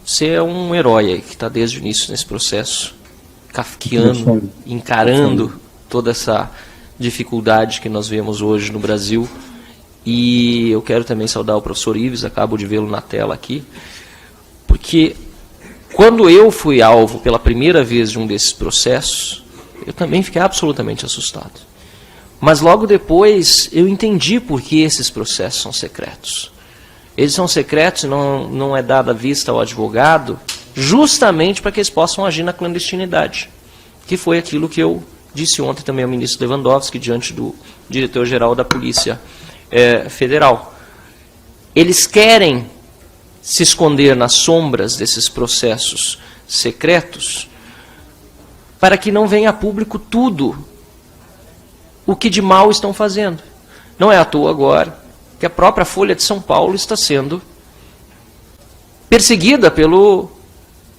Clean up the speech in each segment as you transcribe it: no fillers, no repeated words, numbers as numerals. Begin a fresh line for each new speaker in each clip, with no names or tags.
Você é um herói aí, que está desde o início nesse processo, kafkiano, encarando toda essa dificuldade que nós vemos hoje no Brasil. E eu quero também saudar o professor Ives, acabo de vê-lo na tela aqui, porque quando eu fui alvo pela primeira vez de um desses processos, eu também fiquei absolutamente assustado. Mas logo depois eu entendi por que esses processos são secretos. Eles são secretos e não é dada vista ao advogado justamente para que eles possam agir na clandestinidade, que foi aquilo que eu disse ontem também ao ministro Lewandowski, diante do diretor-geral da Polícia Federal. Eles querem se esconder nas sombras desses processos secretos para que não venha a público tudo o que de mal estão fazendo. Não é à toa agora que a própria Folha de São Paulo está sendo perseguida pelo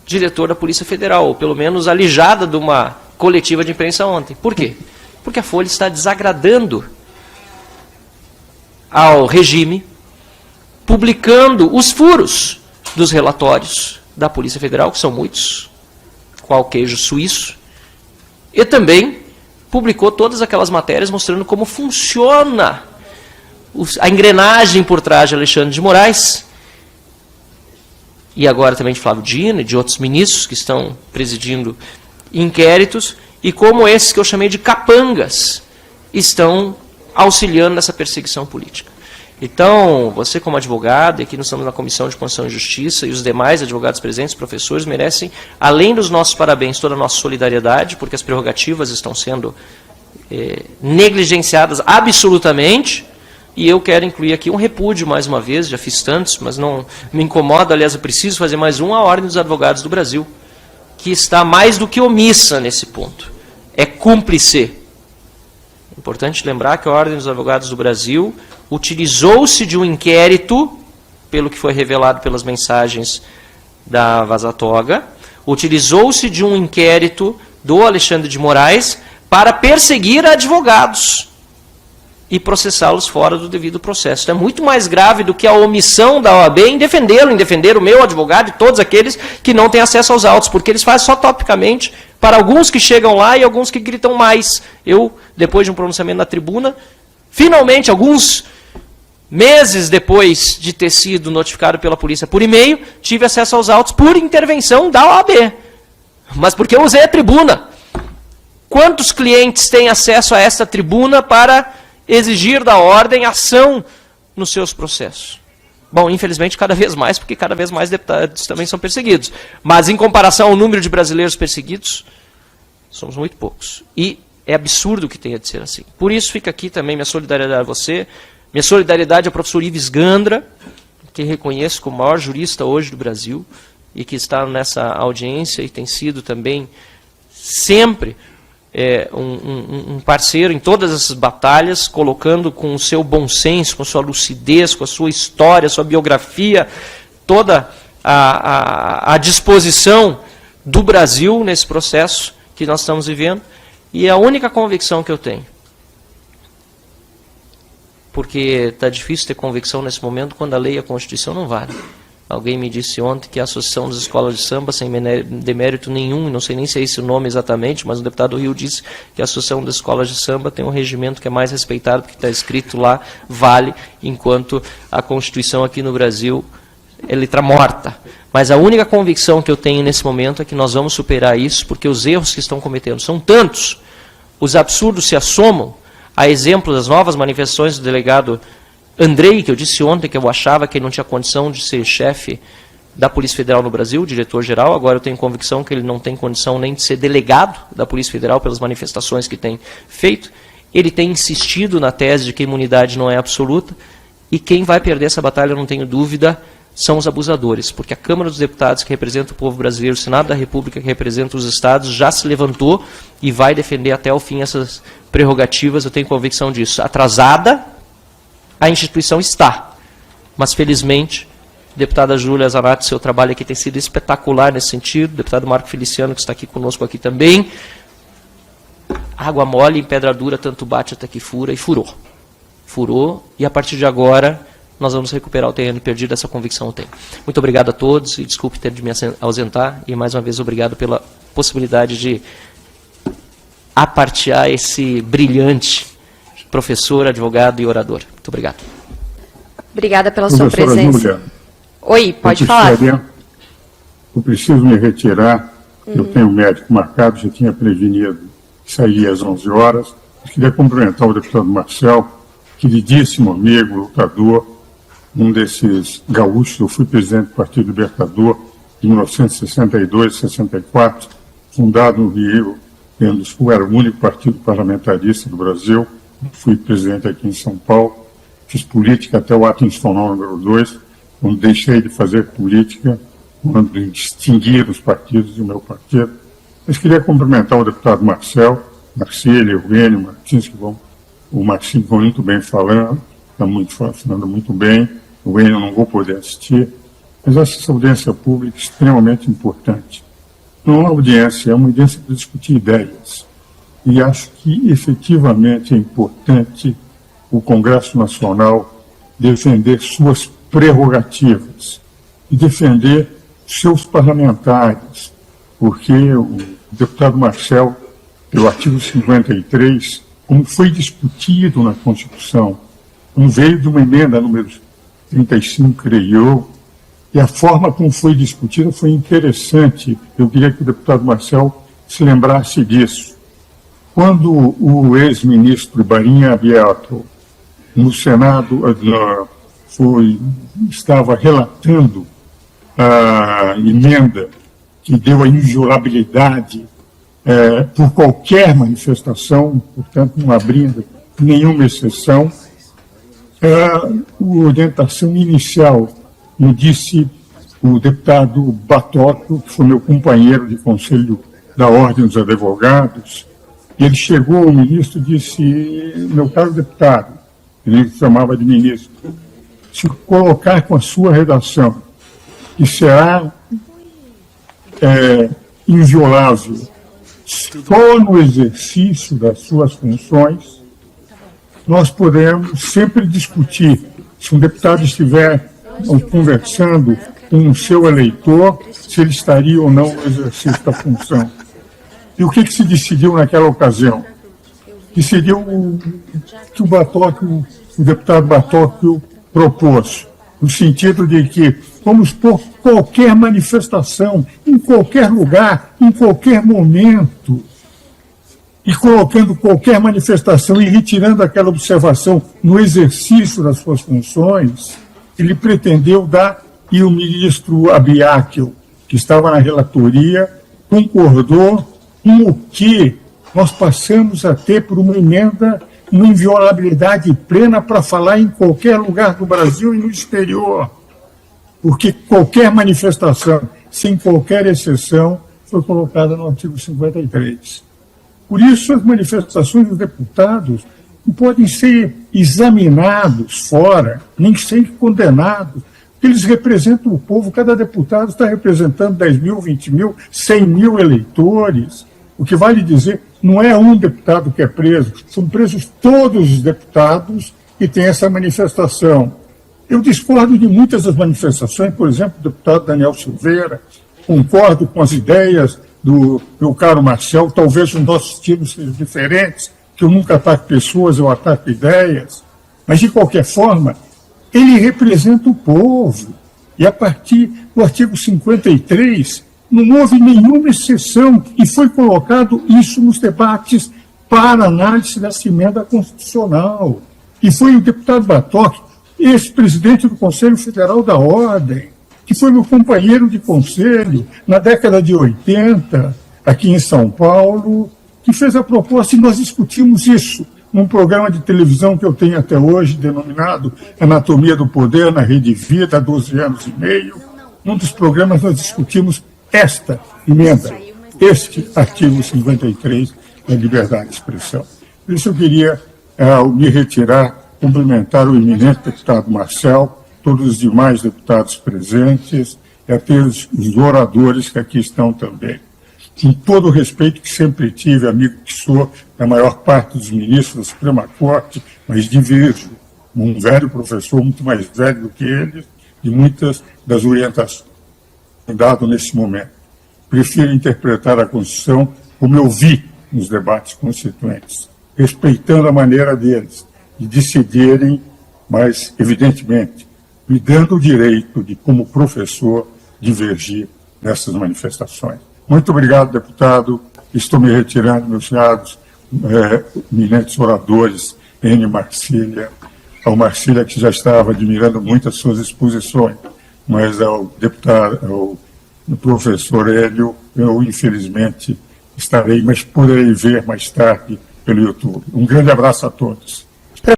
diretor da Polícia Federal, ou pelo menos alijada de uma coletiva de imprensa ontem. Por quê? Porque a Folha está desagradando ao regime, publicando os furos dos relatórios da Polícia Federal, que são muitos, qual queijo suíço, e também publicou todas aquelas matérias mostrando como funciona a engrenagem por trás de Alexandre de Moraes, e agora também de Flávio Dino e de outros ministros que estão presidindo inquéritos, e como esses que eu chamei de capangas estão auxiliando nessa perseguição política. Então, você como advogado, e aqui nós estamos na Comissão de Constituição e Justiça, e os demais advogados presentes, professores, merecem, além dos nossos parabéns, toda a nossa solidariedade, porque as prerrogativas estão sendo negligenciadas absolutamente, e eu quero incluir aqui um repúdio, mais uma vez, já fiz tantos, mas não me incomoda, aliás, eu preciso fazer mais um, a Ordem dos Advogados do Brasil, que está mais do que omissa nesse ponto. É cúmplice. Importante lembrar que a Ordem dos Advogados do Brasil utilizou-se de um inquérito, pelo que foi revelado pelas mensagens da Vaza Toga, utilizou-se de um inquérito do Alexandre de Moraes para perseguir advogados e processá-los fora do devido processo. Então, é muito mais grave do que a omissão da OAB em defendê-lo, em defender o meu advogado e todos aqueles que não têm acesso aos autos, porque eles fazem só topicamente para alguns que chegam lá e alguns que gritam mais. Eu, depois de um pronunciamento na tribuna, finalmente, alguns meses depois de ter sido notificado pela polícia por e-mail, tive acesso aos autos por intervenção da OAB. Mas porque eu usei a tribuna. Quantos clientes têm acesso a esta tribuna para exigir da ordem ação nos seus processos? Bom, infelizmente cada vez mais, porque cada vez mais deputados também são perseguidos. Mas em comparação ao número de brasileiros perseguidos, somos muito poucos. E é absurdo que tenha de ser assim. Por isso fica aqui também minha solidariedade a você, minha solidariedade ao professor Ives Gandra, que reconheço como o maior jurista hoje do Brasil, e que está nessa audiência e tem sido também sempre um parceiro em todas essas batalhas, colocando com o seu bom senso, com a sua lucidez, com a sua história, a sua biografia, toda a disposição do Brasil nesse processo que nós estamos vivendo. E a única convicção que eu tenho, porque está difícil ter convicção nesse momento quando a lei e a Constituição não valem. Alguém me disse ontem que a Associação das Escolas de Samba, sem demérito nenhum, não sei nem se é esse o nome exatamente, mas o deputado do Rio disse que a Associação das Escolas de Samba tem um regimento que é mais respeitado, porque está escrito lá, vale, enquanto a Constituição aqui no Brasil é letra morta. Mas a única convicção que eu tenho nesse momento é que nós vamos superar isso, porque os erros que estão cometendo são tantos, os absurdos se assomam, a exemplo das novas manifestações do delegado Andrei, que eu disse ontem que eu achava que ele não tinha condição de ser chefe da Polícia Federal no Brasil, diretor-geral. Agora eu tenho convicção que ele não tem condição nem de ser delegado da Polícia Federal pelas manifestações que tem feito. Ele tem insistido na tese de que a imunidade não é absoluta, e quem vai perder essa batalha, eu não tenho dúvida, são os abusadores, porque a Câmara dos Deputados, que representa o povo brasileiro, o Senado da República, que representa os estados, já se levantou e vai defender até o fim essas prerrogativas, eu tenho convicção disso. Atrasada, a instituição está, mas felizmente, a deputada Júlia Zanatti, seu trabalho aqui tem sido espetacular nesse sentido, o deputado Marco Feliciano, que está aqui conosco aqui também, água mole em pedra dura, tanto bate até que fura, e furou. Furou, e a partir de agora, nós vamos recuperar o terreno perdido, essa convicção eu tenho. Muito obrigado a todos, e desculpe ter de me ausentar, e mais uma vez obrigado pela possibilidade de apartear esse brilhante professor, advogado e orador. Muito obrigado.
Obrigada pela sua presença.
Júlia,
Oi, pode falar.
Eu preciso me retirar, eu tenho um médico marcado, já tinha prevenido que sairia às 11 horas. Eu queria cumprimentar o deputado Marcel, queridíssimo amigo, lutador, um desses gaúchos. Eu fui presidente do Partido Libertador de 1962, 64, fundado no Rio Grande do Sul, era o único partido parlamentarista do Brasil. Fui presidente aqui em São Paulo, fiz política até o ato institucional número 2, quando deixei de fazer política, quando distinguir os partidos e o meu partido. Mas queria cumprimentar o deputado Marcel, Marcílio, Eugênio, Martins, o Marcinho foi muito bem falando, está falando muito bem, o Eugênio eu não vou poder assistir, mas essa audiência pública é extremamente importante. Não é uma audiência, é uma audiência para discutir ideias. E acho que efetivamente é importante o Congresso Nacional defender suas prerrogativas e defender seus parlamentares, porque o deputado Marcel, pelo artigo 53, como foi discutido na Constituição, como veio de uma emenda número 35, creio eu, e a forma como foi discutida foi interessante. Eu queria que o deputado Marcel se lembrasse disso. Quando o ex-ministro Barinha Abiato, no Senado, estava relatando a emenda que deu a inviolabilidade por qualquer manifestação, portanto, não abrindo nenhuma exceção, a orientação inicial, me disse o deputado Batóquio, que foi meu companheiro de conselho da Ordem dos Advogados, e ele chegou ao ministro e disse: meu caro deputado, ele chamava de ministro, se colocar com a sua redação, que será inviolável só no exercício das suas funções, nós podemos sempre discutir. Se um deputado estiver conversando com o seu eleitor, se ele estaria ou não no exercício da função. E o que se decidiu naquela ocasião? Decidiu que o deputado Batóquio propôs, no sentido de que vamos pôr qualquer manifestação, em qualquer lugar, em qualquer momento, e colocando qualquer manifestação e retirando aquela observação no exercício das suas funções, ele pretendeu dar, e o ministro Abiaquil, que estava na relatoria, concordou com o que nós passamos a ter por uma emenda, uma inviolabilidade plena para falar em qualquer lugar do Brasil e no exterior. Porque qualquer manifestação, sem qualquer exceção, foi colocada no artigo 53. Por isso, as manifestações dos deputados não podem ser examinados fora, nem ser condenados, porque eles representam o povo. Cada deputado está representando 10 mil, 20 mil, 100 mil eleitores. O que vale dizer, não é um deputado que é preso, são presos todos os deputados que têm essa manifestação. Eu discordo de muitas das manifestações, por exemplo, do deputado Daniel Silveira, concordo com as ideias do meu caro Marcel, talvez os nossos estilos sejam diferentes, que eu nunca ataco pessoas, eu ataco ideias, mas de qualquer forma, ele representa o povo, e a partir do artigo 53, não houve nenhuma exceção, e foi colocado isso nos debates para análise dessa emenda constitucional. E foi o deputado Batóquio, ex-presidente do Conselho Federal da Ordem, que foi meu companheiro de conselho na década de 80, aqui em São Paulo, que fez a proposta, e nós discutimos isso num programa de televisão que eu tenho até hoje, denominado Anatomia do Poder, na Rede Vida, há 12 anos e meio. Num dos programas nós discutimos esta emenda, este artigo 53 da liberdade de expressão. Por isso eu queria me retirar, cumprimentar o eminente deputado Marcel, todos os demais deputados presentes, e até os oradores que aqui estão também. Com todo o respeito que sempre tive, amigo que sou da maior parte dos ministros da Suprema Corte, mas divirjo um velho professor, muito mais velho do que ele, e muitas das orientações dado nesse momento. Prefiro interpretar a Constituição como eu vi nos debates constituintes, respeitando a maneira deles de decidirem, mas, evidentemente, me dando o direito de, como professor, divergir dessas manifestações. Muito obrigado, deputado. Estou me retirando, meus caros eminentes oradores, N. Marcília, ao Marcília, que já estava admirando muito as suas exposições, mas ao deputado, ao professor Hélio, eu, infelizmente, estarei, mas poderei ver mais tarde pelo YouTube. Um grande abraço a todos.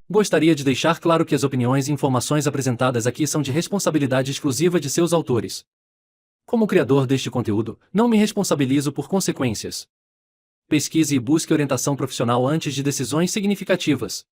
Gostaria de deixar claro que as opiniões e informações apresentadas aqui são de responsabilidade exclusiva de seus autores. Como criador deste conteúdo, não me responsabilizo por consequências. Pesquise e busque orientação profissional antes de decisões significativas.